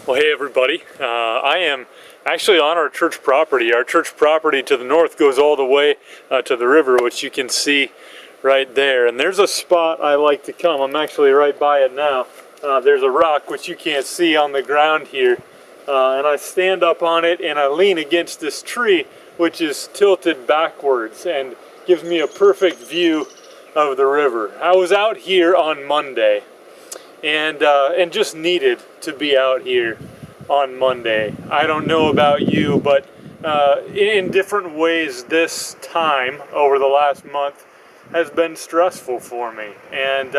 Well, hey everybody. I am actually on our church property. Our church property to the north goes all the way to the river, which you can see right there. And there's a spot I like to come. I'm actually right by it now. There's a rock which you can't see on the ground here. And I stand up on it and I lean against this tree, which is tilted backwards and gives me a perfect view of the river. I was out here on Monday. And just needed to be out here on Monday. I don't know about you, but in different ways this time over the last month has been stressful for me. And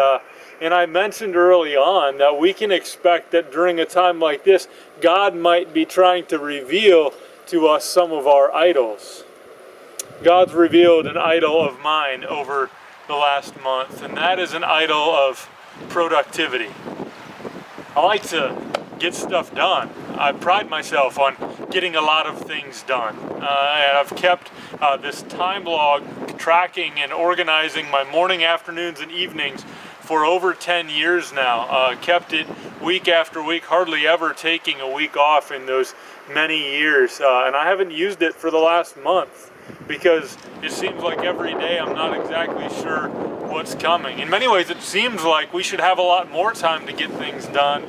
I mentioned early on that we can expect that during a time like this, God might be trying to reveal to us some of our idols. God's revealed an idol of mine over the last month, and that is an idol of productivity. I like to get stuff done. I pride myself on getting a lot of things done. And I've kept this time log tracking and organizing my morning, afternoons, and evenings for over 10 years now. Kept it week after week, hardly ever taking a week off in those many years. And I haven't used it for the last month because it seems like every day I'm not exactly sure what's coming. In many ways, it seems like we should have a lot more time to get things done,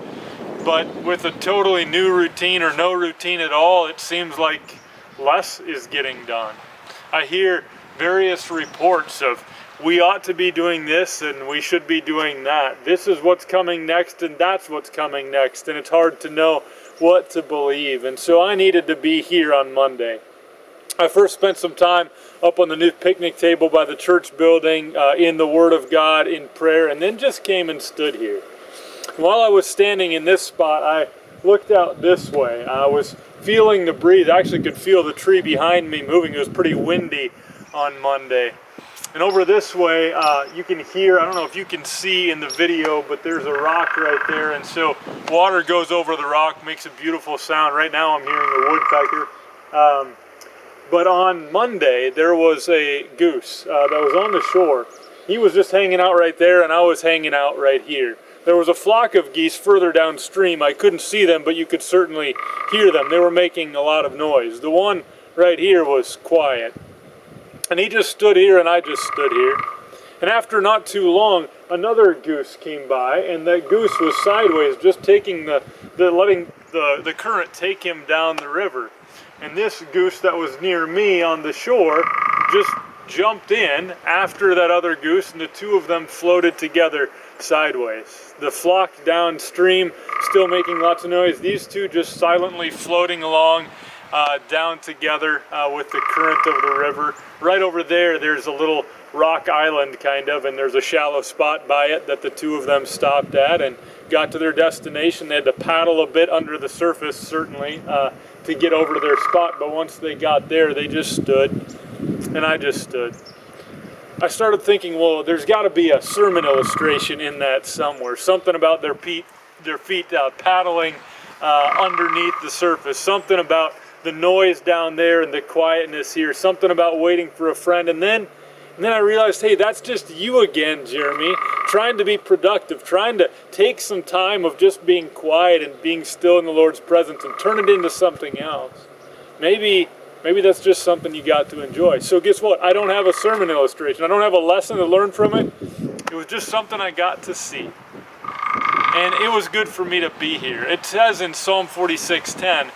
but with a totally new routine or no routine at all, it seems like less is getting done. I hear various reports of we ought to be doing this and we should be doing that. This is what's coming next and that's what's coming next, and it's hard to know what to believe. And so I needed to be here on Monday. I first spent some time up on the new picnic table by the church building in the Word of God, in prayer, and then just came and stood here. While I was standing in this spot, I looked out this way. I was feeling the breeze. I actually could feel the tree behind me moving. It was pretty windy on Monday. And over this way, you can hear, I don't know if you can see in the video, but there's a rock right there. And so water goes over the rock, makes a beautiful sound. Right now I'm hearing a woodpecker. But on Monday, there was a goose that was on the shore. He was just hanging out right there, and I was hanging out right here. There was a flock of geese further downstream. I couldn't see them, but you could certainly hear them. They were making a lot of noise. The one right here was quiet. And he just stood here, and I just stood here. And after not too long, another goose came by, and that goose was sideways, just taking letting the current take him down the river. And this goose that was near me on the shore just jumped in after that other goose, and the two of them floated together sideways. The flock downstream still making lots of noise. These two just silently floating along down together with the current of the river. Right over there, there's a little rock island kind of, and there's a shallow spot by it that the two of them stopped at and got to their destination. They had to paddle a bit under the surface, certainly, to get over to their spot, but once they got there, they just stood, and I just stood. I started thinking, well, there's got to be a sermon illustration in that somewhere, something about their feet paddling underneath the surface, something about the noise down there and the quietness here, something about waiting for a friend. And then I realized, hey, that's just you again, Jeremy, trying to be productive, trying to take some time of just being quiet and being still in the Lord's presence and turn it into something else. Maybe that's just something you got to enjoy. So guess what? I don't have a sermon illustration. I don't have a lesson to learn from it. It was just something I got to see. And it was good for me to be here. It says in Psalm 46:10,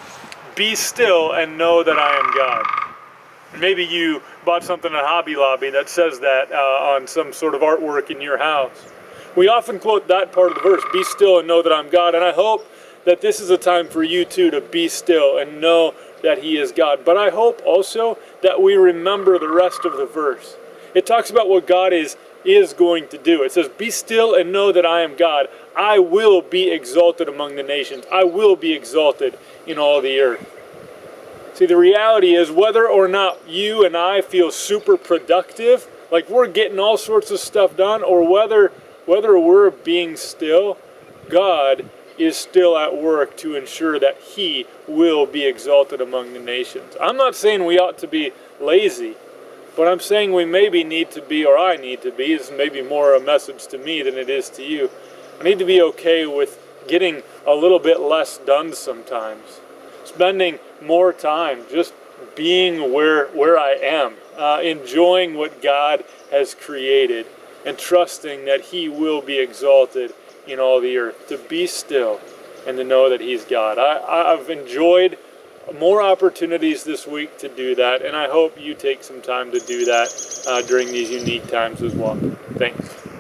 "Be still and know that I am God." Maybe you bought something at Hobby Lobby that says that on some sort of artwork in your house. We often quote that part of the verse, "Be still and know that I'm God." And I hope that this is a time for you too to be still and know that He is God. But I hope also that we remember the rest of the verse. It talks about what God is going to do. It says, "Be still and know that I am God. I will be exalted among the nations. I will be exalted in all the earth." See, the reality is whether or not you and I feel super productive, like we're getting all sorts of stuff done, or whether we're being still, God is still at work to ensure that He will be exalted among the nations. I'm not saying we ought to be lazy, but I'm saying we maybe need to be, or I need to be, this is maybe more a message to me than it is to you. I need to be okay with getting a little bit less done sometimes. Spending more time just being where I am, enjoying what God has created, and trusting that He will be exalted in all the earth. To be still and to know that He's God. I've enjoyed more opportunities this week to do that, and I hope you take some time to do that during these unique times as well. Thanks.